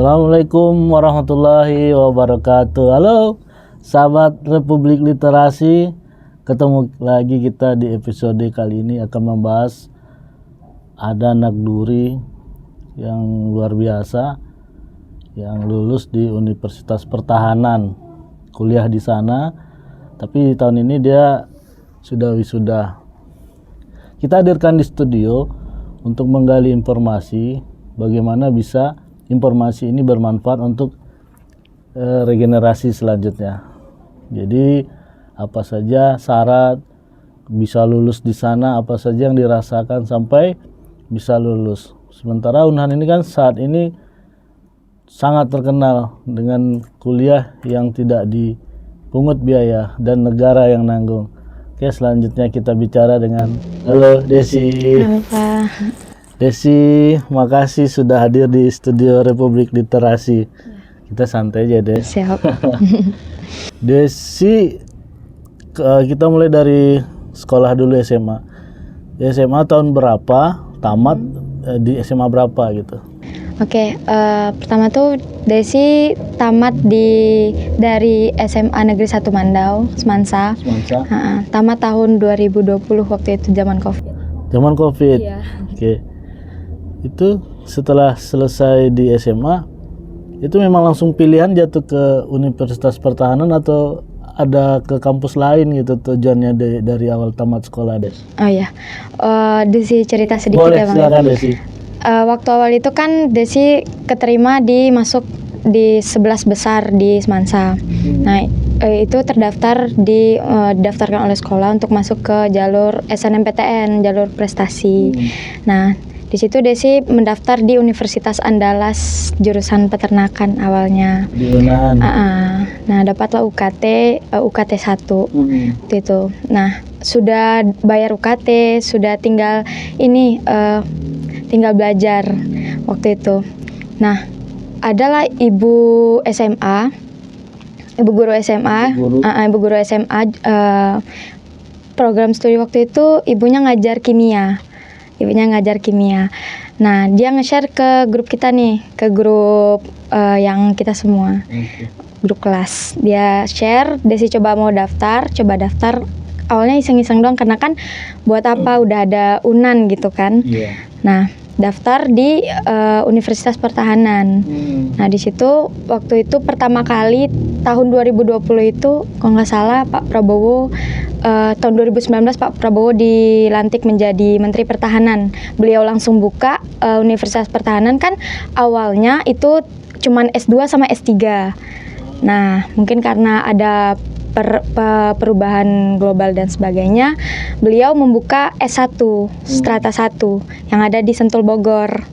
Assalamualaikum warahmatullahi wabarakatuh. Halo sahabat Republik Literasi, ketemu lagi kita di episode kali ini akan membahas ada anak duri yang luar biasa yang lulus di Universitas Pertahanan, kuliah di sana, tapi tahun ini dia sudah wisuda. Kita hadirkan di studio untuk menggali informasi bagaimana bisa informasi ini bermanfaat untuk regenerasi selanjutnya. Jadi apa saja syarat bisa lulus di sana, apa saja yang dirasakan sampai bisa lulus. Sementara Unhan ini kan saat ini sangat terkenal dengan kuliah yang tidak dipungut biaya dan negara yang nanggung. Oke, selanjutnya kita bicara dengan halo Desi. Halo Pak. Desi, makasih sudah hadir di studio Republik Literasi. Kita santai aja deh. Siap. Desi, kita mulai dari sekolah dulu SMA. Di SMA tahun berapa? Tamat di SMA berapa gitu? Oke, pertama tuh Desi tamat dari SMA Negeri 1 Mandau, Semansa. Tamat tahun 2020 waktu itu zaman Covid. Zaman Covid. Iya. Oke. Itu setelah selesai di SMA, itu memang langsung pilihan jatuh ke Universitas Pertahanan atau ada ke kampus lain gitu tujuannya dari awal tamat sekolah, Des? Oh iya, Desi cerita sedikit. Boleh, ya Bang. silakan Desi. Waktu awal itu kan Desi keterima masuk di 11 besar di Semansa. Nah, itu didaftarkan oleh sekolah untuk masuk ke jalur SNMPTN, jalur prestasi. Nah, di situ Desi mendaftar di Universitas Andalas jurusan peternakan awalnya. Di Unhan. Nah, dapatlah UKT 1 itu. Nah, sudah bayar UKT, sudah tinggal belajar waktu itu. Nah, adalah ibu guru SMA, program studi waktu itu ibunya ngajar kimia. Nah, dia nge-share ke grup kita nih, ke grup yang kita semua, grup kelas. Dia share, Desi coba daftar. Awalnya iseng-iseng doang karena kan buat apa, udah ada UNAN gitu kan. Nah, daftar di Universitas Pertahanan. Nah, di situ waktu itu pertama kali tahun 2020 itu kalau nggak salah Pak Prabowo tahun 2019 Pak Prabowo dilantik menjadi Menteri Pertahanan. Beliau langsung buka Universitas Pertahanan, kan awalnya itu cuman S2 sama S3. Nah, mungkin karena ada perubahan global dan sebagainya, beliau membuka S1, strata 1 yang ada di Sentul Bogor.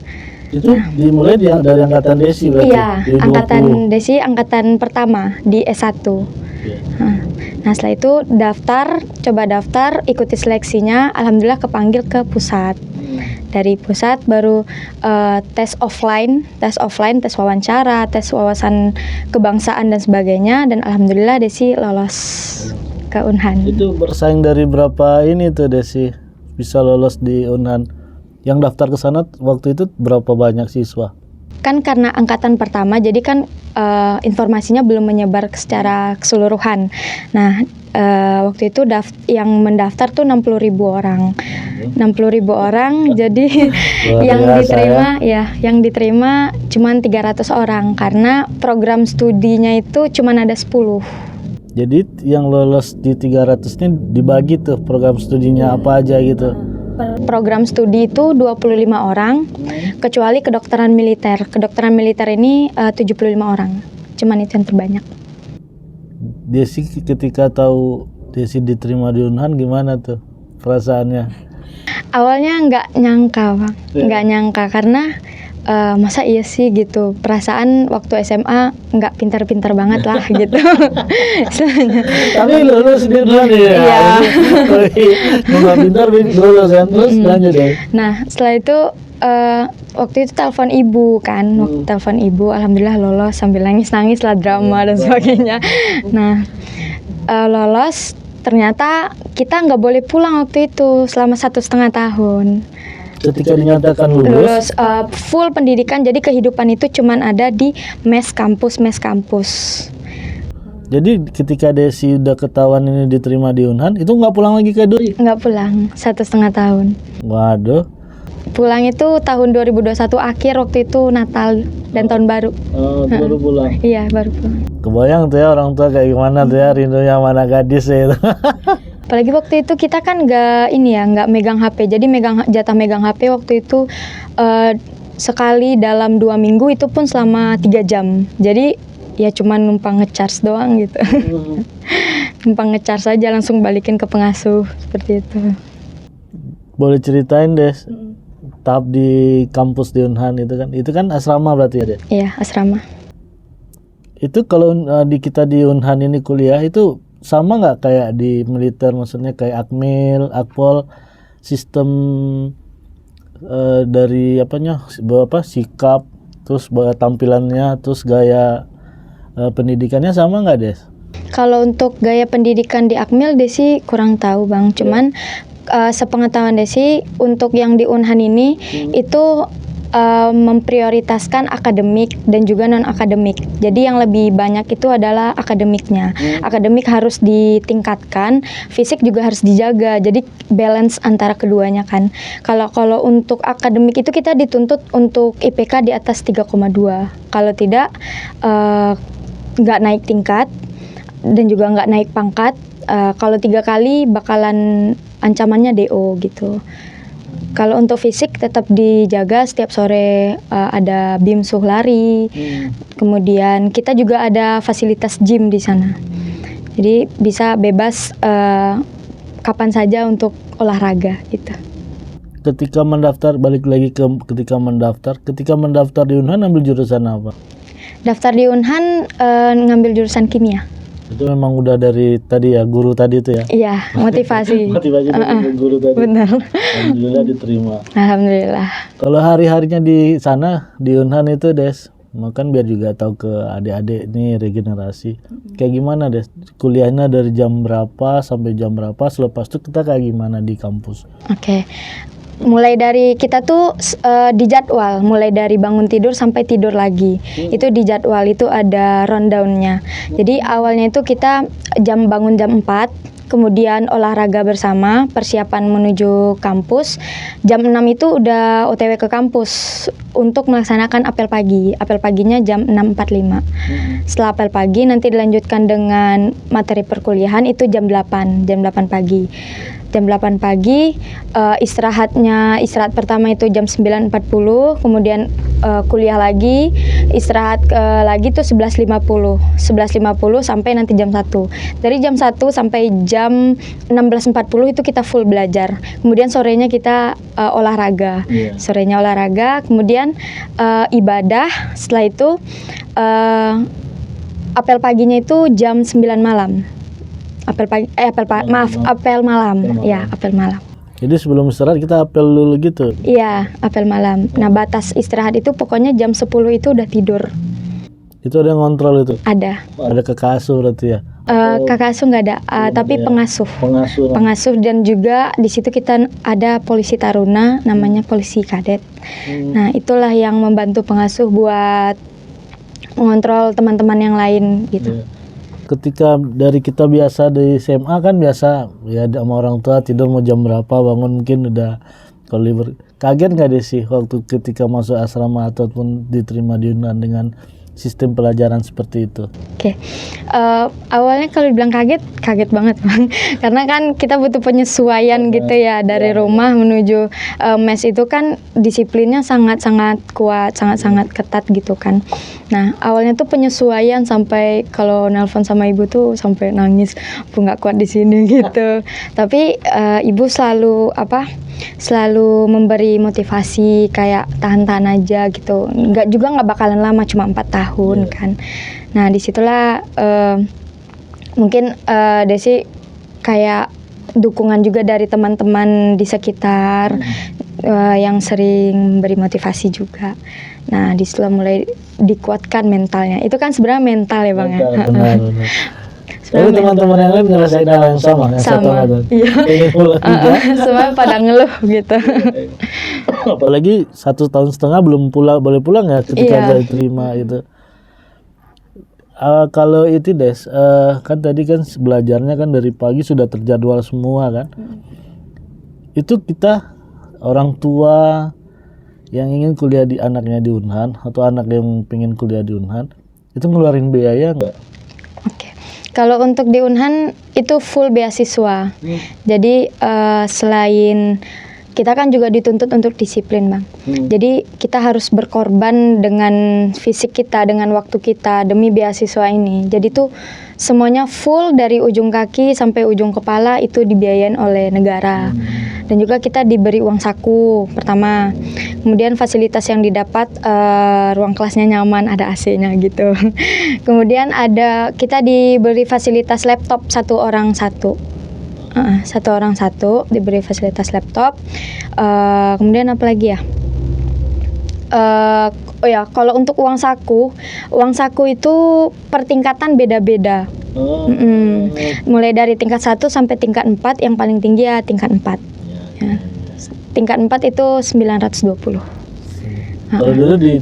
Itu dimulai dari angkatan Desi berarti? Iya, angkatan Desi, angkatan pertama di S1. Nah, setelah itu coba daftar, ikuti seleksinya, alhamdulillah kepanggil ke pusat. Dari pusat baru tes offline, tes wawancara, tes wawasan kebangsaan dan sebagainya, dan alhamdulillah Desi lolos ke Unhan. Itu bersaing dari berapa ini tuh Desi bisa lolos di Unhan? Yang daftar ke sana waktu itu berapa banyak siswa? Kan karena angkatan pertama, jadi kan informasinya belum menyebar secara keseluruhan. Nah, waktu itu yang mendaftar tuh 60.000 orang. 60.000 orang, jadi yang diterima cuman 300 orang karena program studinya itu cuman ada 10. Jadi yang lolos di 300 ini dibagi tuh program studinya apa aja gitu. Program studi itu 25 orang, kecuali kedokteran militer. Kedokteran militer ini 75 orang. Cuman itu yang terbanyak. Desi ketika tahu Desi diterima di Unhan gimana tuh perasaannya? Awalnya nggak nyangka, Bang. Nggak nyangka karena masa iya sih gitu. Perasaan waktu SMA nggak pintar-pintar banget lah gitu. Tapi lulus di Unhan ya? Iya. Nggak pintar, lulus kan? Terus lanjut deh. Nah, setelah itu waktu itu telepon ibu kan. Telepon ibu, alhamdulillah lolos, sambil nangis-nangis lah, drama dan sebagainya. Nah, lolos. Ternyata kita nggak boleh pulang waktu itu selama 1,5 tahun. ketika dinyatakan lulus, Lulus full pendidikan, jadi kehidupan itu cuman ada di mes kampus. jadi ketika Desi udah ketahuan ini diterima di Unhan, itu nggak pulang lagi ke Doi? Nggak pulang 1,5 tahun. Waduh. Pulang itu tahun 2021 akhir, waktu itu Natal dan tahun baru. Baru pulang. Iya, baru pulang. Kebayang tuh ya orang tua kayak gimana tuh ya, rindunya mana gadis ya itu. Apalagi waktu itu kita kan nggak megang HP, jadi jatah megang HP waktu itu sekali dalam 2 minggu, itu pun selama 3 jam. Jadi ya cuman numpang ngecharge doang gitu. Numpang ngecharge aja, langsung balikin ke pengasuh seperti itu. Boleh ceritain Des, tahap di kampus di Unhan itu kan asrama berarti ya Des? Iya, asrama. Itu kalau kita di Unhan ini kuliah itu sama nggak kayak di militer, maksudnya kayak Akmil, Akpol, sistem dari sikap, terus tampilannya, terus gaya pendidikannya sama nggak Des? Kalau untuk gaya pendidikan di Akmil, Desi kurang tahu Bang. Cuman sepengetahuan Desi, untuk yang di Unhan ini itu memprioritaskan akademik dan juga non akademik. Jadi yang lebih banyak itu adalah akademiknya. Akademik harus ditingkatkan, fisik juga harus dijaga. Jadi balance antara keduanya kan. Kalau untuk akademik itu kita dituntut untuk IPK di atas 3,2. Kalau tidak nggak naik tingkat dan juga nggak naik pangkat. Kalau 3 kali bakalan ancamannya DO gitu. Kalau untuk fisik tetap dijaga, setiap sore ada bimsuh lari. Kemudian kita juga ada fasilitas gym di sana. Jadi bisa bebas kapan saja untuk olahraga gitu. Ketika mendaftar, balik lagi ke ketika mendaftar di Unhan ambil jurusan apa? Daftar di Unhan ngambil jurusan kimia. Itu memang udah dari tadi ya, guru tadi itu ya? Iya, motivasi. Motivasi dari guru tadi. Benar. Alhamdulillah diterima. Alhamdulillah. Kalau hari-harinya di sana, di Unhan itu Des, makan biar juga tahu ke adik-adik nih regenerasi. Kayak gimana Des? Kuliahnya dari jam berapa sampai jam berapa? Selepas itu kita kayak gimana di kampus? Oke. Mulai dari kita tuh dijadwal, mulai dari bangun tidur sampai tidur lagi. Itu dijadwal, itu ada rundown-nya. Jadi awalnya itu kita bangun jam 4, kemudian olahraga bersama, persiapan menuju kampus. Jam 6 itu udah OTW ke kampus untuk melaksanakan apel pagi. Apel paginya jam 6.45. Setelah apel pagi nanti dilanjutkan dengan materi perkuliahan, itu jam 8 pagi. Jam 8 pagi, istirahat pertama itu jam 9.40, kemudian kuliah lagi, istirahat lagi tuh 11.50 sampai nanti jam 1. Dari jam 1 sampai jam 16.40 itu kita full belajar. Kemudian sorenya kita olahraga. Sorenya olahraga, kemudian ibadah. Setelah itu apel paginya itu jam 9 malam. Apel malam. Ya, apel malam. Jadi sebelum istirahat kita apel dulu gitu? Iya, apel malam. Nah, batas istirahat itu pokoknya jam 10 itu udah tidur. Itu ada yang ngontrol itu? Ada. Ada kakak asuh berarti ya? Kakak asuh nggak ada, tapi pengasuh. Pengasuh, dan juga di situ kita ada polisi taruna, namanya polisi kadet. Nah, itulah yang membantu pengasuh buat mengontrol teman-teman yang lain gitu. Ketika dari kita biasa di SMA kan biasa ya sama orang tua tidur mau jam berapa, bangun mungkin udah kalau libur. Kaget nggak deh sih waktu ketika masuk asrama ataupun diterima di Unhan dengan sistem pelajaran seperti itu? Oke. Awalnya kalau dibilang kaget banget Bang. Karena kan kita butuh penyesuaian gitu ya, dari rumah menuju mes itu kan disiplinnya sangat-sangat kuat, sangat-sangat ketat gitu kan. Nah, awalnya tuh penyesuaian sampai kalau nelpon sama ibu tuh sampai nangis, aku nggak kuat di sini gitu. Tapi ibu selalu memberi motivasi kayak tahan-tahan aja gitu. Nggak bakalan lama, cuma 4 tahun kan. Nah, disitulah mungkin Desi kayak dukungan juga dari teman-teman di sekitar yang sering beri motivasi juga. Nah, disitulah mulai dikuatkan mentalnya. Itu kan sebenarnya mental ya Bang ya. Benar. Tapi teman-teman yang lain ngerasain hal yang sama, yang satu Sama. Ramadan. Iya. Pengen pulang juga. Semua pada ngeluh gitu. Apalagi 1,5 tahun belum boleh pulang ya ketika Iya. saya terima gitu. Kalau itu Des, kan tadi kan belajarnya kan dari pagi sudah terjadwal semua kan. Itu kita orang tua yang ingin kuliah di anaknya di Unhan atau anak yang pengen kuliah di Unhan itu ngeluarin biaya nggak? Oke. Kalau untuk di Unhan itu full beasiswa. Jadi selain kita kan juga dituntut untuk disiplin, Bang. Jadi kita harus berkorban dengan fisik kita, dengan waktu kita demi beasiswa ini. Jadi tuh semuanya full dari ujung kaki sampai ujung kepala itu dibiayain oleh negara. Dan juga kita diberi uang saku pertama. Kemudian fasilitas yang didapat ruang kelasnya nyaman, ada AC-nya gitu. Kemudian kita diberi fasilitas laptop satu orang satu diberi fasilitas laptop. Kemudian apa lagi ya? Oh ya, kalau untuk uang saku itu per tingkatan beda-beda. Mulai dari tingkat 1 sampai tingkat 4, yang paling tinggi ya tingkat 4. Ya. Tingkat 4 itu 920. Kalau dulu di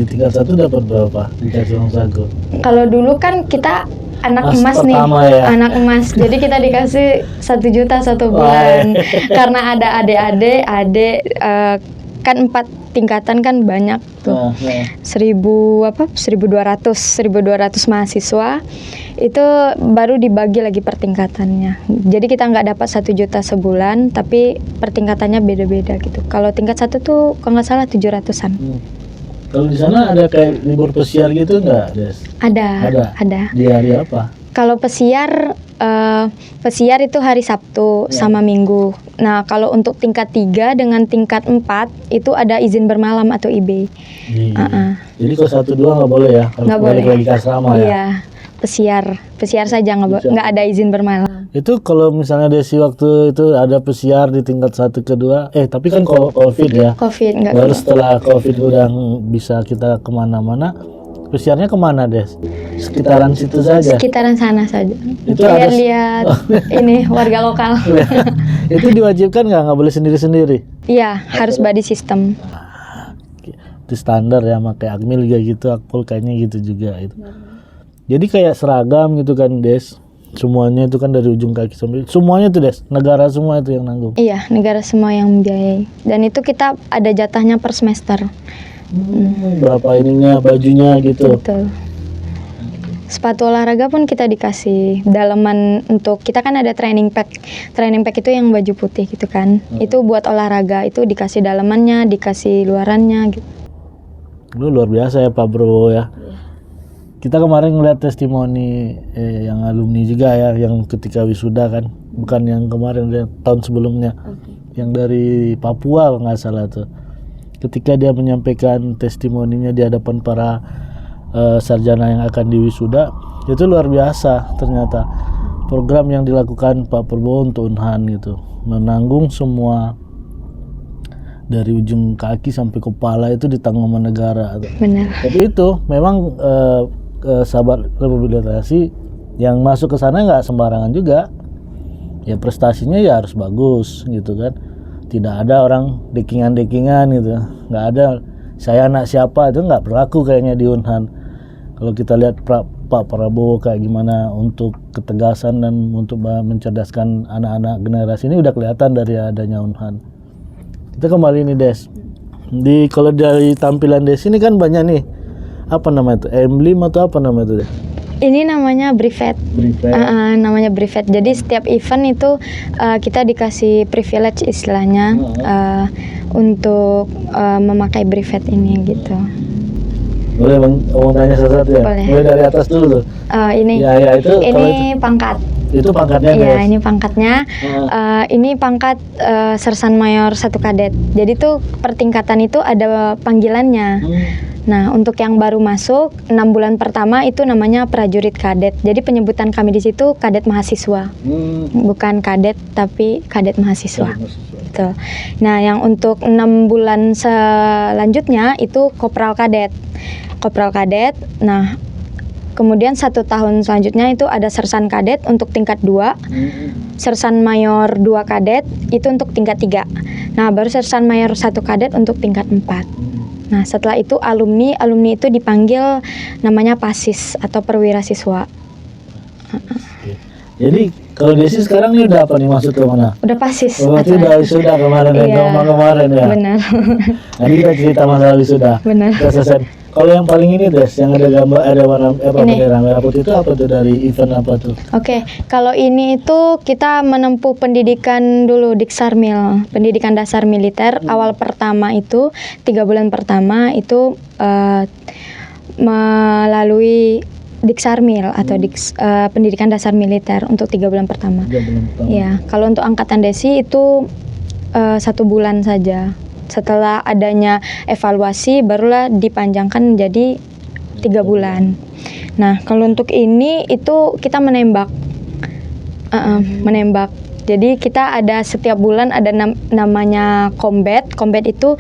tingkat 1 dapat berapa dikasih uang saku? Kalau dulu kan kita anak Mas emas nih, pertama ya? anak emas. Jadi kita dikasih 1 juta satu bulan. Karena ada adik-adik, kan 4 tingkatan kan banyak tuh. 1.200 mahasiswa itu baru dibagi lagi per tingkatannya. Jadi kita nggak dapat 1 juta sebulan, tapi per tingkatannya beda-beda gitu. Kalau tingkat 1 tuh kalau nggak salah 700-an. Kalau di sana ada kayak libur pesiar gitu nggak, Des? Ada. Di hari apa? Kalau pesiar itu hari Sabtu sama Minggu. Nah, kalau untuk tingkat 3 dengan tingkat 4 itu ada izin bermalam atau IB. Jadi kalau 1-2 nggak boleh ya? Kalau Nggak balik boleh. lagi ke asrama ya? Iya, pesiar saja nggak ada izin bermalam. Itu kalau misalnya Desi waktu itu ada pesiar di tingkat 1 ke 2, tapi kan kalau COVID ya. COVID nggak. Baru setelah COVID udah bisa kita kemana-mana, pesiarnya kemana Des? Sekitaran situ saja? Sekitaran sana saja. Itu Biar harus- lihat ini warga lokal. Itu diwajibkan nggak boleh sendiri-sendiri? Iya, harus body system. Itu standar ya, pakai Akmil juga gitu, Akpol kayaknya gitu juga itu. Jadi kayak seragam gitu kan Des, semuanya itu kan dari ujung kaki sampai semuanya tuh Des, negara semua itu yang nanggung. Iya, negara semua yang membiayai. Dan itu kita ada jatahnya per semester. Berapa ininya bajunya gitu. Betul. Sepatu olahraga pun kita dikasih daleman untuk kita kan ada training pack. Training pack itu yang baju putih gitu kan. Itu buat olahraga, itu dikasih dalemannya, dikasih luarannya gitu. Lu luar biasa ya Pak Bro ya. Kita kemarin ngeliat testimoni yang alumni juga ya, yang ketika wisuda kan, bukan yang kemarin, tahun sebelumnya, yang dari Papua kalau nggak salah tuh. Ketika dia menyampaikan testimoninya di hadapan para sarjana yang akan diwisuda, itu luar biasa ternyata program yang dilakukan Pak Prabowo untuk Unhan gitu, menanggung semua dari ujung kaki sampai kepala itu ditanggung sama negara. Benar. Tapi itu memang sahabat Republik Literasi yang masuk ke sana nggak sembarangan juga. Ya prestasinya ya harus bagus gitu kan. Tidak ada orang dekingan-dekingan gitu. Nggak ada saya anak siapa, itu nggak berlaku kayaknya di Unhan. Kalau kita lihat Pak Prabowo kayak gimana untuk ketegasan dan untuk mencerdaskan anak-anak generasi ini udah kelihatan dari adanya Unhan. Kita kembali nih Des. Kalau dari tampilan Des ini kan banyak nih, apa namanya itu, emblem atau apa namanya itu Des? Ini namanya brevet. Brevet. Namanya brevet. Jadi setiap event itu kita dikasih privilege istilahnya untuk memakai brevet ini gitu. Boleh Bang, mau tanya satu-satu ya? Boleh. Mulai dari atas dulu tuh. Ini Ya, itu kalau ini pangkat. itu pangkatnya Iya, Des. ini pangkatnya. Ini pangkat Sersan Mayor 1 Kadet. Jadi tuh per tingkatan itu ada panggilannya. Nah, untuk yang baru masuk 6 bulan pertama itu namanya prajurit kadet. Jadi penyebutan kami di situ kadet mahasiswa. Bukan kadet tapi kadet mahasiswa. Gitu. Nah, yang untuk 6 bulan selanjutnya itu kopral kadet. Kopral kadet. Nah, Kemudian 1 tahun selanjutnya itu ada sersan kadet untuk tingkat 2, sersan mayor 2 kadet itu untuk tingkat 3. Nah, baru sersan mayor 1 kadet untuk tingkat 4. Nah, setelah itu alumni itu dipanggil namanya PASIS atau perwira siswa. Jadi kalau Desi sekarang ini udah apa nih, masuk ke mana? Udah PASIS. Berarti udah wisuda kemarin ya, Iya. kemarin ya. Benar. Nanti kita cerita masalah wisuda. Benar. Kita selesai. Kalau yang paling ini Des, yang ada gambar, ada warna Ini. bendera merah putih itu apa tuh, dari event apa tuh? Oke, kalau ini itu kita menempuh pendidikan dulu Diksarmil, pendidikan dasar militer. Awal pertama itu 3 bulan pertama itu melalui Diksarmil atau pendidikan dasar militer untuk 3 bulan pertama. 3 bulan pertama. Ya, kalau untuk angkatan Desi itu 1 bulan saja. Setelah adanya evaluasi barulah dipanjangkan jadi 3 bulan. Nah, kalau untuk ini itu kita menembak. Menembak. Jadi kita ada setiap bulan ada namanya combat. Combat itu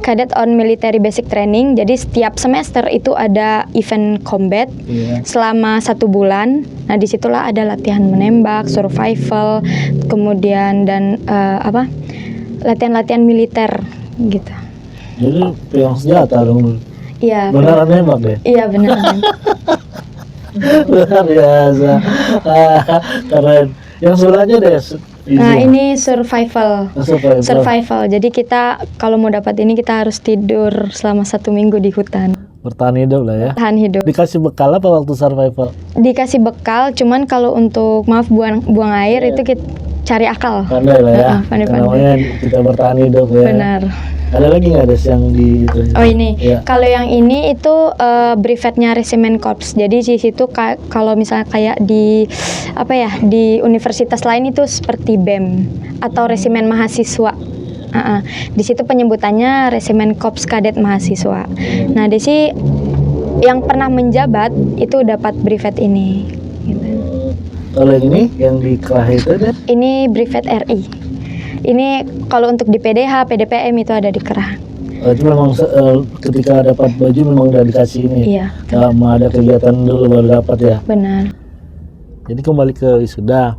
Cadet on Military Basic Training. Jadi setiap semester itu ada event combat Iya. selama 1 bulan. Nah, disitulah ada latihan menembak, survival, kemudian dan latihan-latihan militer gitu. Jadi pegang senjata dong. Iya. Beneran nembak deh. Iya benar. Luar biasa. Keren. Yang sulanya Des. Nah, ini survival. Survival. Survival. Jadi kita kalau mau dapat ini kita harus tidur selama 1 minggu di hutan. Bertahan hidup lah ya. Tahan hidup. Dikasih bekal apa waktu survival? Dikasih bekal, cuman kalau untuk buang air itu kita cari akal. Pandai lah ya. Pandai-pandai. Namanya kita bertahan hidup ya. Benar. Ada lagi nggak Des yang di itu? Oh ini, Ya. kalau yang ini itu brevetnya Resimen Korps. Jadi di situ kalau misalnya kayak di di universitas lain itu seperti BEM atau Resimen Mahasiswa. Di situ penyebutannya Resimen Korps Kadet Mahasiswa. Nah, Desi yang pernah menjabat itu dapat brevet ini. Gitu. Kalau yang ini yang di Kerah itu Des? Ini brevet RI. Ini kalau untuk di PDH, PDPM itu ada di Kerah. Itu memang ketika dapat baju memang udah dikasih ini. Iya. Sama ada kegiatan dulu baru dapat ya. Benar. Jadi kembali ke wisuda.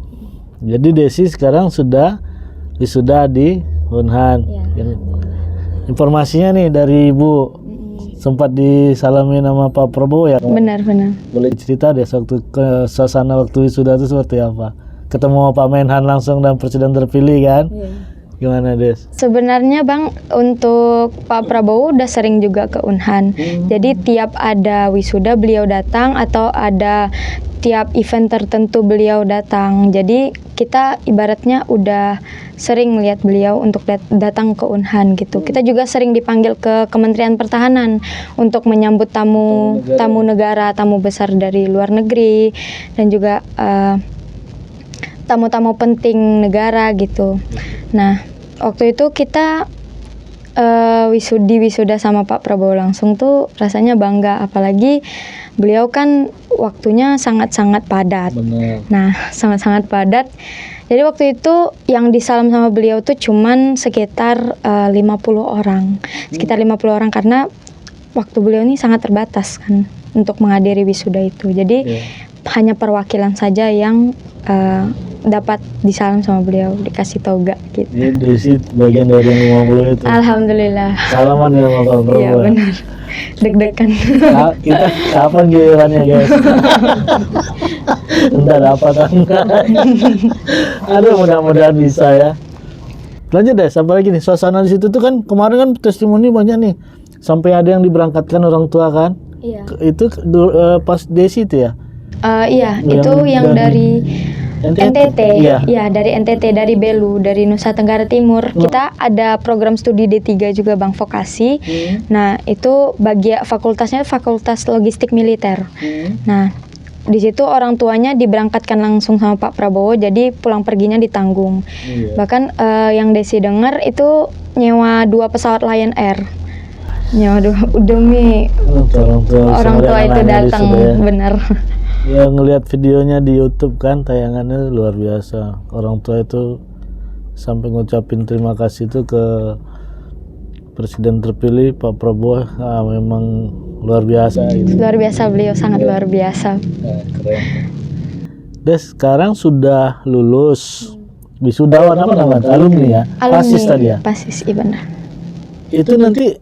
Jadi Desi sekarang sudah wisuda di Unhan. Iya. Informasinya nih dari Ibu, sempat disalami nama Pak Prabowo ya. Benar. Boleh cerita deh waktu ke suasana waktu wisuda itu seperti apa? Ketemu Pak Menhan langsung dan presiden terpilih kan? Gimana Des? Sebenarnya Bang, untuk Pak Prabowo udah sering juga ke Unhan. Jadi tiap ada wisuda beliau datang atau ada tiap event tertentu beliau datang. Jadi kita ibaratnya udah sering melihat beliau untuk datang ke Unhan gitu. Kita juga sering dipanggil ke Kementerian Pertahanan untuk menyambut tamu negara, tamu besar dari luar negeri dan juga tamu-tamu penting negara gitu. Nah, waktu itu kita wisuda sama Pak Prabowo langsung tuh rasanya bangga, apalagi beliau kan waktunya sangat-sangat padat. Benar. Nah, sangat-sangat padat. Jadi waktu itu yang disalam sama beliau tuh cuman sekitar 50 orang. Sekitar 50 orang karena waktu beliau ini sangat terbatas kan untuk menghadiri wisuda itu. Jadi hanya perwakilan saja yang dapat disalam sama beliau, dikasih toga gitu. Jadi Desi bagian dari yang 50 itu. Alhamdulillah. Salaman ya sama Pak Prabowo. Iya benar. Deg-degan. Nah, kita kapan gilirannya guys? Entah dapat enggak. Aduh, mudah-mudahan bisa ya. Lanjut deh, apa lagi nih? Suasana di situ tuh kan kemarin kan testimoni banyak nih. Sampai ada yang diberangkatkan orang tua kan? Iya. Itu pas Desi itu ya? Iya, itu yang dari NTT. Iya. Iya, dari NTT, dari Belu, dari Nusa Tenggara Timur. Kita ada program studi D3 juga Bang, vokasi. Nah, itu fakultasnya Fakultas Logistik Militer. Nah, di situ orang tuanya diberangkatkan langsung sama Pak Prabowo, jadi pulang perginya ditanggung. Bahkan yang Desi dengar itu nyewa 2 pesawat Lion Air. Nyewa 2 demi orang tua itu datang, benar. Ya, ngelihat videonya di YouTube kan, tayangannya luar biasa. Orang tua itu sampai ngucapin terima kasih itu ke presiden terpilih Pak Prabowo. Memang luar biasa gitu. Luar biasa, beliau sangat luar biasa. Keren. Des, sekarang sudah lulus. Wisudawan apa namanya? Alumni ya? Pasis tadi ya? Pasis, iya benar. Itu nanti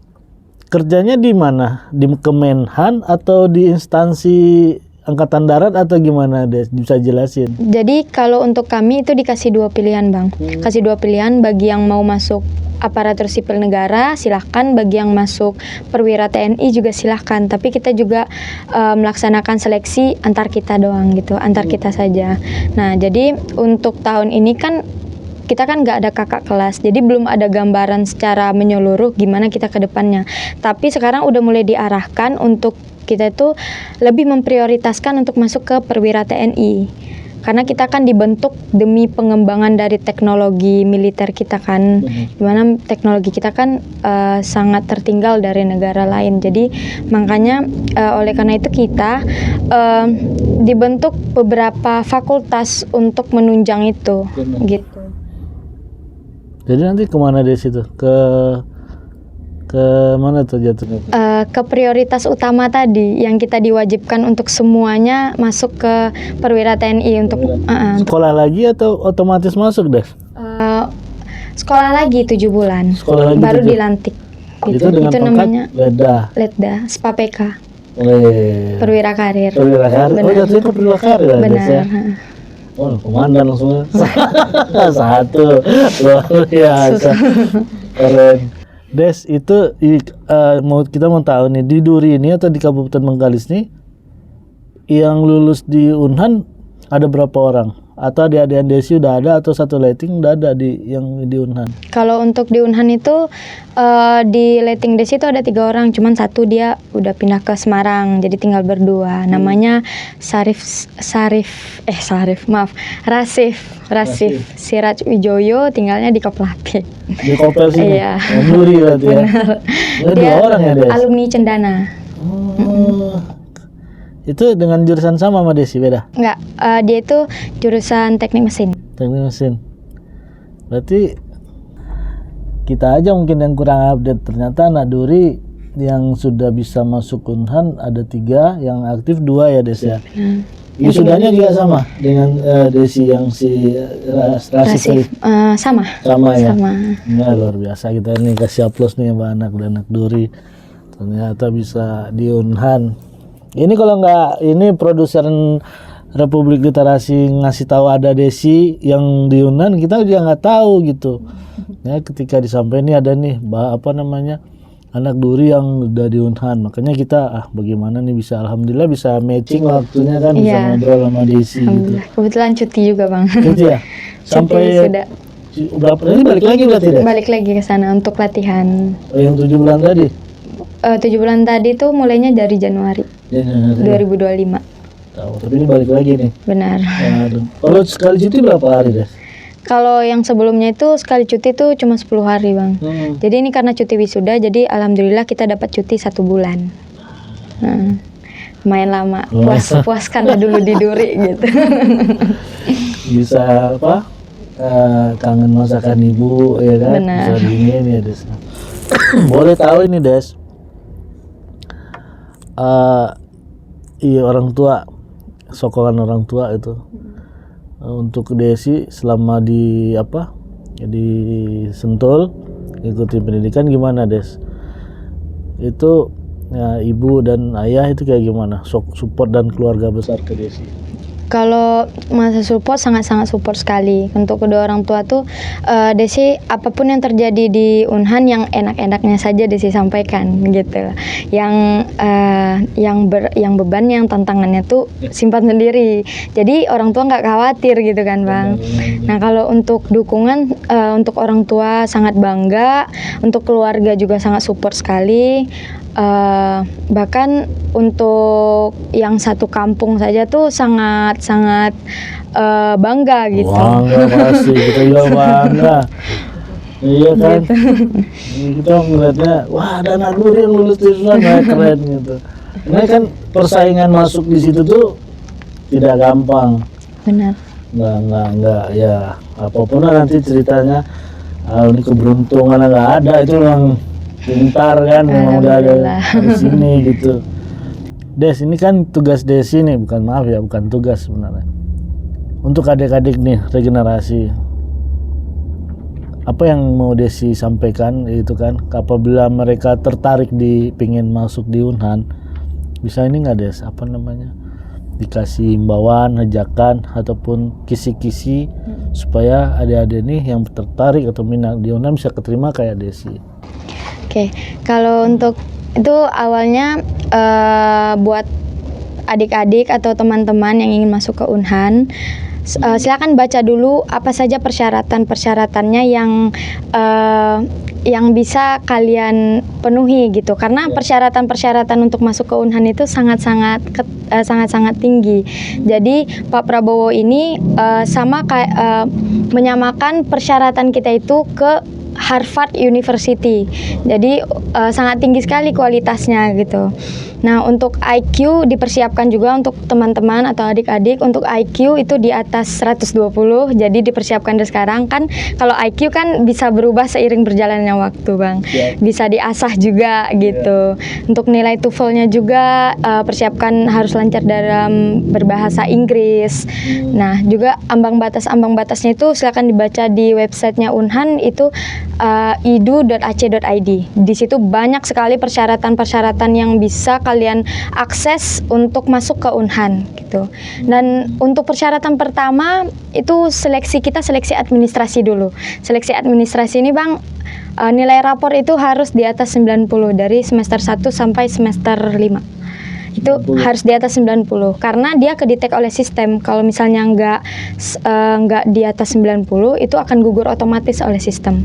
kerjanya di mana? Di Kemenhan atau di instansi Angkatan Darat atau gimana, Des? Bisa jelasin? Jadi kalau untuk kami itu dikasih 2 pilihan, Bang. Kasih 2 pilihan, bagi yang mau masuk aparatur sipil negara silahkan, bagi yang masuk perwira TNI juga silahkan. Tapi kita juga melaksanakan seleksi antar kita doang gitu, antar kita saja. Nah, jadi untuk tahun ini kan kita kan nggak ada kakak kelas, jadi belum ada gambaran secara menyeluruh gimana kita ke depannya. Tapi sekarang udah mulai diarahkan untuk kita itu lebih memprioritaskan untuk masuk ke perwira TNI. Karena kita kan dibentuk demi pengembangan dari teknologi militer kita kan, dimana teknologi kita kan sangat tertinggal dari negara lain. Jadi makanya oleh karena itu kita dibentuk beberapa fakultas untuk menunjang itu, gitu. Jadi nanti kemana dari situ? Ke mana tuh jatuhnya? Ke prioritas utama tadi yang kita diwajibkan untuk semuanya masuk ke perwira TNI untuk sekolah lagi atau otomatis masuk, Des? Sekolah lagi 7 bulan. Sekolah lagi baru 7. dilantik. Gitu. Itu dengan Itu pangkat namanya Letda, SPAPK. Perwira karir. Perwira karir. Oh, jatuhnya ke perwira karir ya, Des Benar. ya? Oh, komandan langsung. Satu. Luar biasa. Keren. Des, itu kita mau tahu nih, di Duri ini atau di Kabupaten Bengkalis nih yang lulus di Unhan ada berapa orang? Atau adik-adik Desi udah ada atau satu letting udah ada yang di Unhan? Kalau untuk di Unhan itu di letting Desi itu ada 3 orang, cuman satu dia udah pindah ke Semarang, jadi tinggal berdua. Namanya Rasif Siraj Wijoyo, tinggalnya di Koplati. Di Kopel sini? Iya. Duri berarti ya? Ini 2 orang ya, Des? Alumni Cendana. Itu dengan jurusan sama Desi, beda? Enggak, dia itu jurusan teknik mesin. Teknik mesin. Berarti kita aja mungkin yang kurang update. Ternyata anak Duri yang sudah bisa masuk Unhan ada 3, yang aktif 2 ya, Des ya? Wisudanya juga sama dengan Desi yang si Rasif. Sama Ya? sama. Ya, luar biasa, kita ini kasih aplaus nih sama anak Duri. Ternyata bisa di Unhan. Ini kalau nggak ini produser Republik Literasi ngasih tahu ada Desi yang di Unhan, kita juga nggak tahu gitu. Ya, ketika disampaikan ini ada nih anak Duri yang udah di Unhan, makanya kita bagaimana nih bisa, alhamdulillah bisa matching waktunya kan, bisa ngobrol sama Desi gitu. Kebetulan cuti juga, Bang. Cuti ya? Sampai sudah. Berapa ini balik lagi berarti deh? Balik lagi ke sana untuk latihan. Yang 7 bulan tadi? 7 bulan tadi tuh mulainya dari Januari 2025. Tahu, tapi ini balik lagi nih. Benar. Kalau sekali cuti berapa hari, Des? Kalau yang sebelumnya itu sekali cuti tuh cuma 10 hari, Bang. Jadi ini karena cuti wisuda, jadi alhamdulillah kita dapat cuti 1 bulan. Lumayan lama. Puaskanlah dulu di Duri gitu. Bisa kangen masakan ibu, ya kan? Benar. Bisa dingin ya, Des. Boleh tahu ini, Des? Iya, orang tua, sokongan orang tua itu untuk Desi selama di Sentul ikuti pendidikan gimana, Des? Itu ya, ibu dan ayah itu kayak gimana? Support dan keluarga besar ke Desi? Kalau masa support sangat-sangat support sekali. Untuk kedua orang tua tuh Desi apapun yang terjadi di Unhan yang enak-enaknya saja Desi sampaikan gitu. Yang beban, yang tantangannya tuh simpan sendiri. Jadi orang tua nggak khawatir gitu kan, Bang. Nah, kalau untuk dukungan untuk orang tua sangat bangga, untuk keluarga juga sangat support sekali. Bahkan untuk yang satu kampung saja tuh sangat bangga gitu. Bangga pasti, kita juga bangga. Iya kan, kita melihatnya, wah ada anak Duri yang lulus di sana, keren gitu. Ini kan persaingan masuk di situ tuh tidak gampang. Benar. Nggak ya, apapun lah nanti ceritanya, ini keberuntungan nggak ada, itu memang pintar kan, memang udah ada Alhamdulillah. di sini gitu. Des, ini kan tugas Desi nih, bukan tugas sebenarnya. Untuk adik-adik nih regenerasi, apa yang mau Desi sampaikan itu kan, apabila mereka tertarik pingin masuk di Unhan, bisa ini nggak Des, apa namanya, dikasih himbauan, ajakan ataupun kisi-kisi supaya adik-adik nih yang tertarik atau minat di Unhan bisa keterima kayak Desi. Oke, kalau untuk itu awalnya buat adik-adik atau teman-teman yang ingin masuk ke Unhan, silakan baca dulu apa saja persyaratannya yang bisa kalian penuhi gitu. Karena persyaratan untuk masuk ke Unhan itu sangat-sangat tinggi. Jadi Pak Prabowo ini sama kayak menyamakan persyaratan kita itu ke Harvard University. Jadi sangat tinggi sekali kualitasnya gitu. Nah, untuk IQ dipersiapkan juga untuk teman-teman atau adik-adik. Untuk IQ itu di atas 120. Jadi dipersiapkan dari sekarang kan. Kalau IQ kan bisa berubah seiring berjalannya waktu, Bang. Bisa diasah juga gitu. Untuk nilai TOEFL-nya juga persiapkan harus lancar dalam berbahasa Inggris. Nah, juga ambang batasnya itu silakan dibaca di websitenya Unhan, itu idu.ac.id. Di situ banyak sekali persyaratan yang bisa kalian akses untuk masuk ke Unhan gitu. Dan untuk persyaratan pertama itu seleksi administrasi dulu. Seleksi administrasi ini, Bang, nilai rapor itu harus di atas 90 dari semester 1 sampai semester 5. Itu harus di atas 90 karena dia kedetek oleh sistem. Kalau misalnya nggak di atas 90 itu akan gugur otomatis oleh sistem.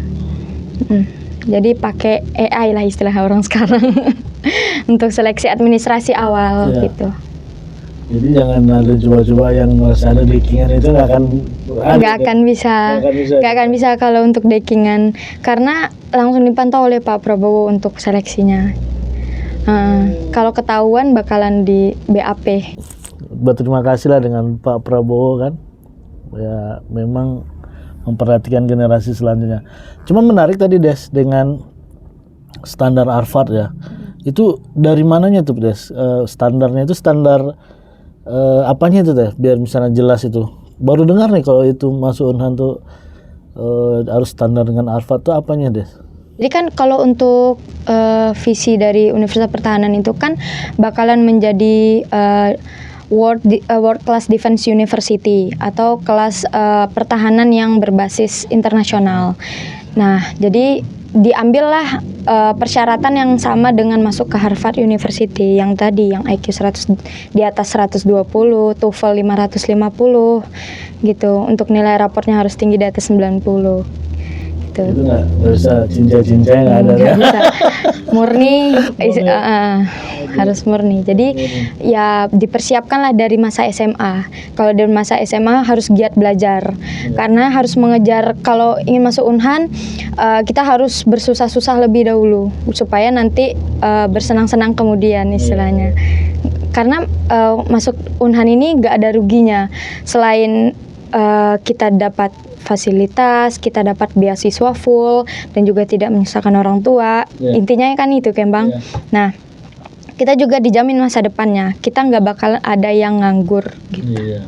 Jadi pakai AI lah istilah orang sekarang untuk seleksi administrasi awal gitu. Jadi jangan ada coba-coba yang merasa ada dekingan itu nggak akan bisa kalau untuk dekingan karena langsung dipantau oleh Pak Prabowo untuk seleksinya. Kalau ketahuan bakalan di BAP. Berterima kasih lah dengan Pak Prabowo kan, ya memang memperhatikan generasi selanjutnya. Cuma menarik tadi Des dengan standar Harvard ya. Itu dari mananya tuh Des? Standarnya itu standar apanya itu Des? Biar misalnya jelas itu. Baru dengar nih kalau itu masuk Unhan tuh harus standar dengan Harvard tuh apanya Des? Jadi kan kalau untuk visi dari Universitas Pertahanan itu kan bakalan menjadi World Class Defense University atau kelas pertahanan yang berbasis internasional. Nah, jadi diambillah persyaratan yang sama dengan masuk ke Harvard University yang tadi, yang IQ 100 di atas 120, TOEFL 550 gitu. Untuk nilai raportnya harus tinggi di atas 90. Gitu. Itu nggak bisa cincai-cincai, nggak ada. Nggak bisa. Murni, harus murni. Jadi ya dipersiapkanlah dari masa SMA. Kalau dari masa SMA harus giat belajar. Karena harus mengejar, kalau ingin masuk Unhan, kita harus bersusah-susah lebih dahulu supaya nanti bersenang-senang kemudian istilahnya. Karena masuk Unhan ini nggak ada ruginya. Selain kita dapat fasilitas, kita dapat beasiswa full dan juga tidak menyusahkan orang tua. Intinya kan itu kan Bang. Nah, kita juga dijamin masa depannya. Kita nggak bakal ada yang nganggur gitu.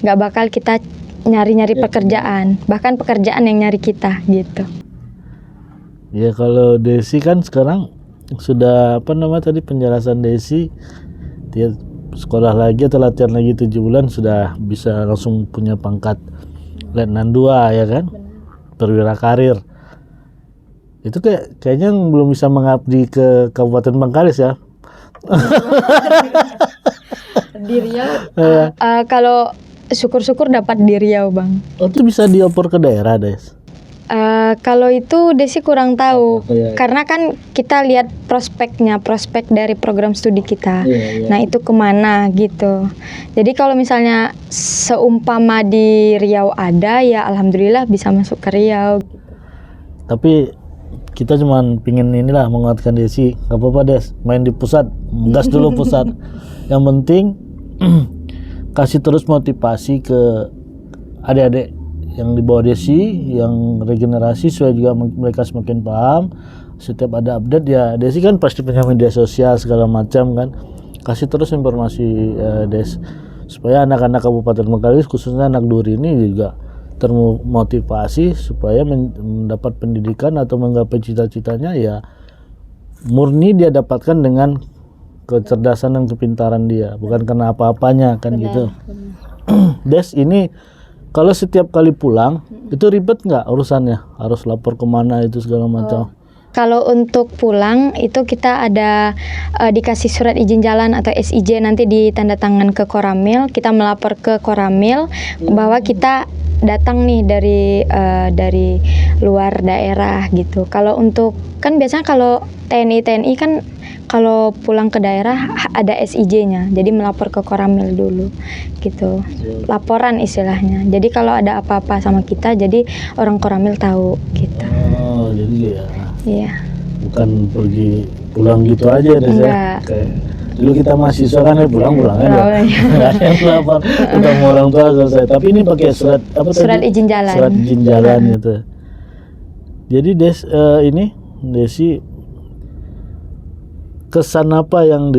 Nggak bakal kita nyari-nyari pekerjaan, bahkan pekerjaan yang nyari kita gitu. Ya kalau Desi kan sekarang sudah tadi penjelasan Desi, dia sekolah lagi atau latihan lagi 7 bulan sudah bisa langsung punya pangkat Letnan 2 ya kan, perwira karir. Itu kayaknya belum bisa mengabdi ke Kabupaten Bengkalis ya. Di Riau kalau syukur-syukur dapat di Riau Bang. Oh, itu bisa dioper ke daerah Des? Kalau itu Desi kurang tahu, karena kan kita lihat prospek dari program studi kita. Nah itu kemana gitu. Jadi kalau misalnya seumpama di Riau ada, ya alhamdulillah bisa masuk ke Riau. Tapi kita cuman pingin menguatkan Desi, gak apa-apa Des, main di pusat, gas dulu pusat. Yang penting kasih terus motivasi ke adik-adik yang di bawah Desi, yang regenerasi supaya juga mereka semakin paham, setiap ada update ya Desi kan pasti punya media sosial segala macam kan, kasih terus informasi Des supaya anak-anak Kabupaten Bengkalis khususnya anak Duri ini juga termotivasi supaya mendapat pendidikan atau menggapai cita-citanya ya murni dia dapatkan dengan kecerdasan dan kepintaran dia, bukan karena apa-apanya kan. Benar, gitu. Des, ini kalau setiap kali pulang itu ribet nggak urusannya? Harus lapor kemana itu segala macam? Kalau untuk pulang itu kita ada dikasih surat izin jalan atau SIJ, nanti ditanda tangan ke Koramil. Kita melapor ke Koramil bahwa kita datang nih dari luar daerah gitu. Kalau untuk kan biasanya kalau TNI kan kalau pulang ke daerah ada SIJ-nya, jadi melapor ke Koramil dulu gitu. Laporan istilahnya. Jadi kalau ada apa-apa sama kita, jadi orang Koramil tahu gitu. Oh, jadi ya. Iya. Bukan pergi pulang gitu aja deh ya. Kayak dulu kita mahasiswa kan pulang aja. Nggak ada yang lapor ketemu orang tua selesai. Tapi ini pakai surat apa tadi? Surat izin jalan. Surat izin jalan gitu. Jadi ini Desi, kesan apa yang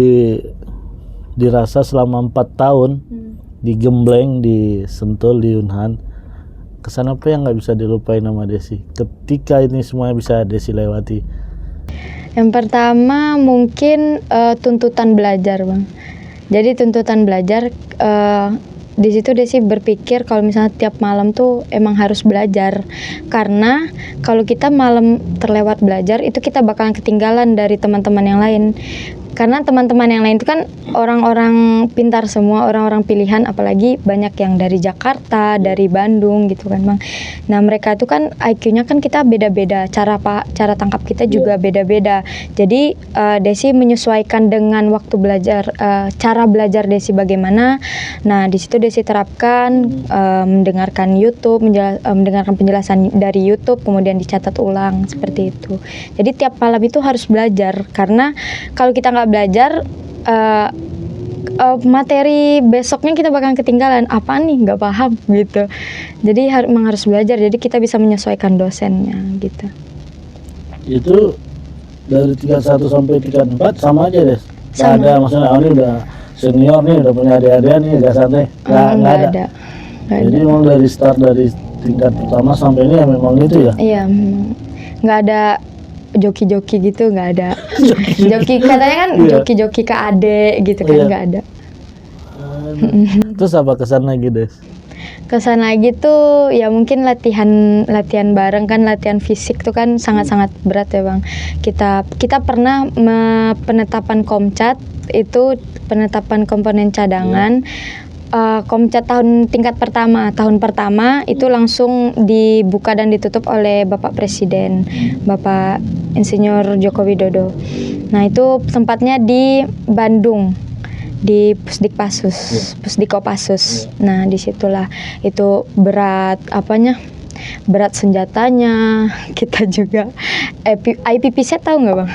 dirasa selama 4 tahun di Gembleng, di Sentul, di Yunhan? Kesan apa yang nggak bisa dilupain sama Desi ketika ini semuanya bisa Desi lewati? Yang pertama mungkin tuntutan belajar, Bang. Jadi tuntutan belajar di situ Desi berpikir kalau misalnya tiap malam tuh emang harus belajar, karena kalau kita malam terlewat belajar itu kita bakalan ketinggalan dari teman-teman yang lain. Karena teman-teman yang lain itu kan orang-orang pintar semua, orang-orang pilihan, apalagi banyak yang dari Jakarta, dari Bandung gitu kan, Bang. Nah, mereka itu kan IQ-nya kan kita beda-beda, cara tangkap kita juga beda-beda. Jadi Desi menyesuaikan dengan waktu belajar, cara belajar Desi bagaimana. Nah, di situ Desi terapkan mendengarkan YouTube, mendengarkan penjelasan dari YouTube, kemudian dicatat ulang seperti itu. Jadi tiap malam itu harus belajar, karena kalau kita nggak belajar, materi besoknya kita bakalan ketinggalan. Apa nih, nggak paham gitu. Jadi memang harus belajar, jadi kita bisa menyesuaikan dosennya gitu. Itu dari tingkat 1 sampai tingkat 4 sama aja deh. Nggak ada maksudnya ini udah senior nih, udah punya adik-adik nih, nggak santai. Nggak ada. Jadi memang dari start dari tingkat pertama sampai ini ya memang itu ya. Iya, nggak ada joki-joki gitu, nggak ada. Joki katanya kan joki-joki ke adek gitu kan, nggak ada. Terus apa kesan lagi Des? Kesan lagi tuh ya mungkin latihan bareng kan, latihan fisik tuh kan sangat-sangat berat ya, Bang. Kita pernah penetapan Komcat itu, penetapan komponen cadangan. Komcat tingkat pertama, tahun pertama itu langsung dibuka dan ditutup oleh Bapak Presiden, Bapak Insinyur Joko Widodo. Nah, itu tempatnya di Bandung, di Pusdikpasus, Pusdikopassus. Nah, disitulah itu berat berat senjatanya. Kita juga IPP set, tahu nggak, Bang?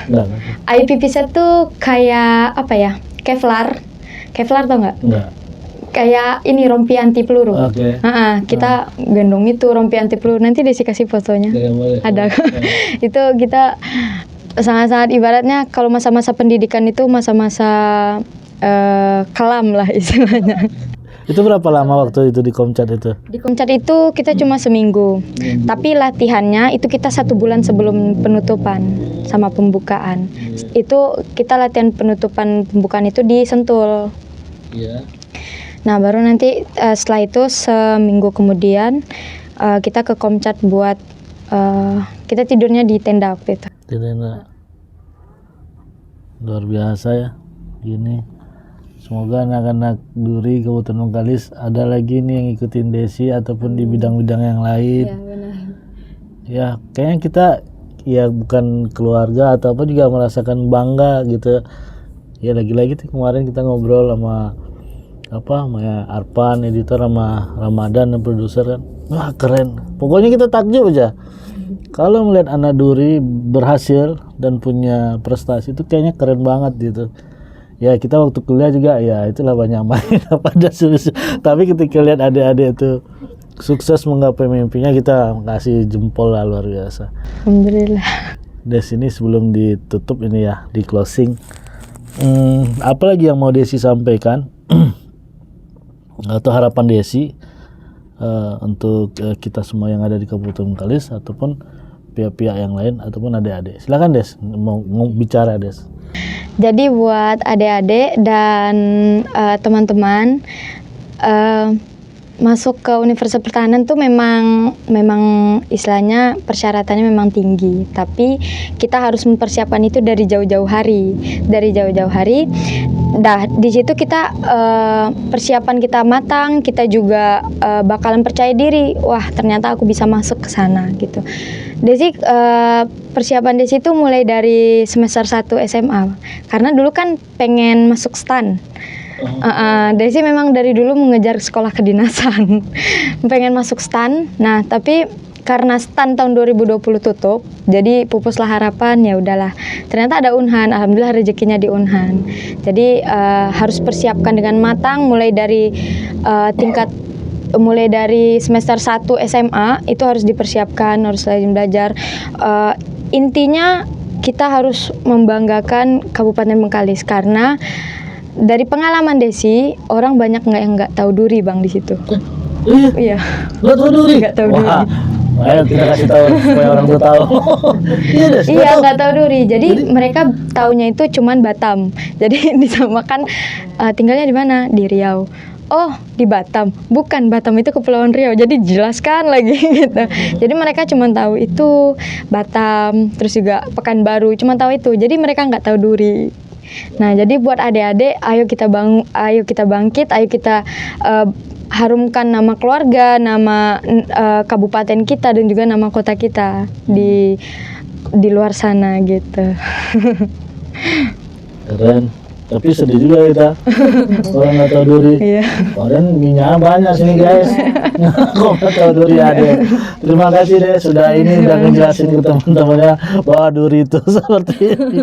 IPP set tuh kayak apa ya? Kevlar tau nggak? Nggak. Kayak ini rompi anti peluru. Okay. Kita gendong itu rompi anti peluru. Nanti Desi kasih fotonya. Ada. Itu kita sangat-sangat ibaratnya kalau masa-masa pendidikan itu masa-masa kelam lah istilahnya. Itu berapa lama waktu itu di Komcat itu? Di Komcat itu kita cuma seminggu. Tapi latihannya itu kita 1 bulan sebelum penutupan sama pembukaan. Itu kita latihan penutupan pembukaan itu di Sentul. Iya. Nah, baru nanti setelah itu seminggu kemudian kita ke Komcat buat kita tidurnya di tenda waktu itu. Di tenda. Luar biasa ya. Gini. Semoga anak-anak Duri Kabupaten Bengkalis ada lagi nih yang ikutin Desi ataupun di bidang-bidang yang lain. Iya, benar. Ya, kayaknya kita ya bukan keluarga atau apa juga merasakan bangga gitu. Ya lagi-lagi tuh kemarin kita ngobrol sama Arpan, editor, sama Ramadan yang produser kan. Wah, keren. Pokoknya kita takjub aja. Kalau melihat anak Duri berhasil dan punya prestasi itu kayaknya keren banget gitu. Ya kita waktu kuliah juga ya itulah banyak main pada sulit. Tapi ketika lihat adik-adik itu sukses menggapai mimpinya, kita kasih jempol lah, luar biasa. Alhamdulillah. Des ini sebelum ditutup ini ya, di closing. Apa lagi yang mau Desi sampaikan atau harapan Desi untuk kita semua yang ada di Kabupaten Bengkalis ataupun pihak-pihak yang lain ataupun adik-adik. Silakan Des, mau bicara Des. Jadi buat adik-adik dan teman-teman, masuk ke Universitas Pertahanan tuh memang istilahnya persyaratannya memang tinggi, tapi kita harus mempersiapkan itu dari jauh-jauh hari. Dah di situ kita persiapan kita matang, kita juga bakalan percaya diri. Wah, ternyata aku bisa masuk ke sana gitu. Desi persiapan Desi itu mulai dari semester 1 SMA. Karena dulu kan pengen masuk STAN. Desi memang dari dulu mengejar sekolah kedinasan. Pengen masuk STAN. Nah, tapi karena STAN tahun 2020 tutup, jadi pupuslah harapan, ya udahlah. Ternyata ada Unhan, alhamdulillah rezekinya di Unhan. Jadi harus persiapkan dengan matang mulai dari mulai dari semester 1 SMA itu harus dipersiapkan, harus rajin belajar. Intinya kita harus membanggakan Kabupaten Bengkalis karena dari pengalaman Desi, orang banyak yang nggak tahu duri Bang di situ. Iya. Nggak tahu duri? Nggak tahu duri. Ayo kita kasih tahu supaya orang tuh tahu. Iya, nggak tahu duri. Jadi mereka taunya itu cuman Batam. Jadi disamakan tinggalnya di mana? Di Riau. Oh, di Batam. Bukan, Batam itu Kepulauan Riau. Jadi jelaskan lagi gitu. Jadi mereka cuma tahu itu Batam, terus juga Pekanbaru, cuma tahu itu. Jadi mereka nggak tahu duri. Nah, jadi buat adik-adik, ayo kita bangkit, ayo kita harumkan nama keluarga, nama kabupaten kita dan juga nama kota kita di luar sana gitu. Keren. Tapi sedih juga kita orang nggak tahu duri. Iya. Orang minyak banyak sini guys. Kok nggak tahu duri ada. Terima kasih deh sudah ngejelasin ke teman-temannya bahwa duri itu seperti ini.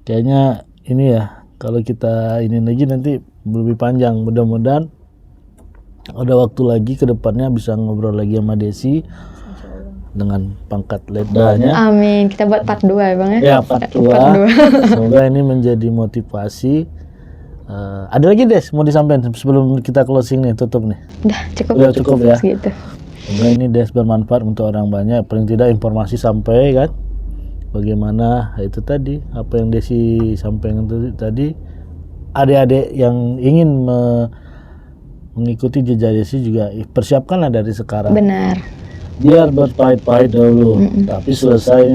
Kayaknya ini ya, kalau kita ini lagi nanti lebih panjang. Mudah-mudahan ada waktu lagi ke depannya bisa ngobrol lagi sama Desi dengan pangkat letdanya. Amin. Kita buat part 2 ya Bang ya. Ya, part 2. Semoga ini menjadi motivasi. Ada lagi Des mau disampaikan sebelum kita closing nih, tutup nih. Udah cukup ya. Segitu. Semoga ini Des bermanfaat untuk orang banyak, paling tidak informasi sampai kan. Bagaimana itu tadi, apa yang Desi sampaikan tadi, adik-adik yang ingin mengikuti jejak Desi juga persiapkanlah dari sekarang. Benar. Biar berpahit-pahit dulu, tapi selesai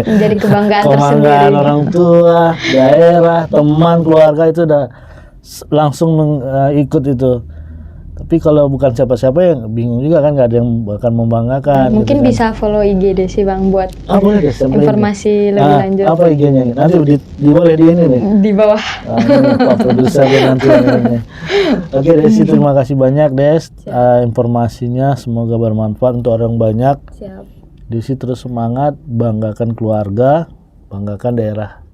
jadi kebanggaan tersendiri. Orang tua, daerah, teman, keluarga itu udah langsung ikut itu. Tapi kalau bukan siapa-siapa yang bingung juga kan, nggak ada yang akan membanggakan. Mungkin gitu kan. bisa follow IG Desi Bang buat boleh deh, informasi lebih lanjut. Apa IG-nya? Nanti boleh di ini nih. Di bawah. Pak produser nanti. Oke Desi, terima kasih banyak Des. Informasinya semoga bermanfaat untuk orang banyak. Siap. Desi terus semangat, banggakan keluarga, banggakan daerah.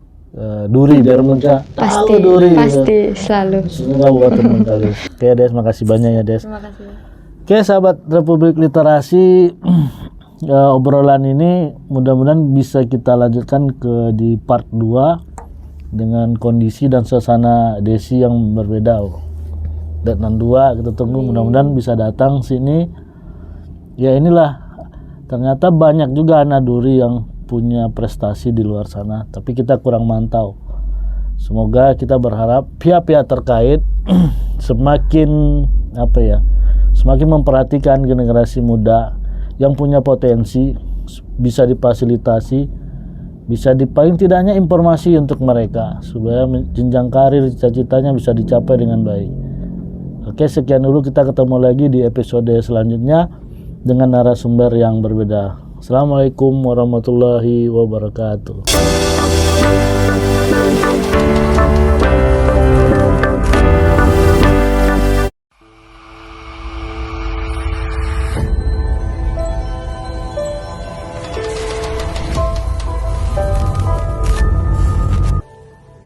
Duri biar mereka tahu duri. Pasti selalu. Semoga buat teman kali. Oke Des, makasih banyak ya Des. Terima kasih. Oke sahabat Republik Literasi, obrolan ini mudah-mudahan bisa kita lanjutkan di part 2 dengan kondisi dan suasana Desi yang berbeda. Dan 2 kita tunggu, mudah-mudahan bisa datang sini. Ya inilah, ternyata banyak juga anak duri yang punya prestasi di luar sana, tapi kita kurang mantau. Semoga kita berharap pihak-pihak terkait semakin memperhatikan generasi muda yang punya potensi, bisa difasilitasi, bisa paling tidaknya informasi untuk mereka supaya jenjang karir cita-citanya bisa dicapai dengan baik. Oke, sekian dulu, kita ketemu lagi di episode selanjutnya dengan narasumber yang berbeda. Assalamualaikum warahmatullahi wabarakatuh.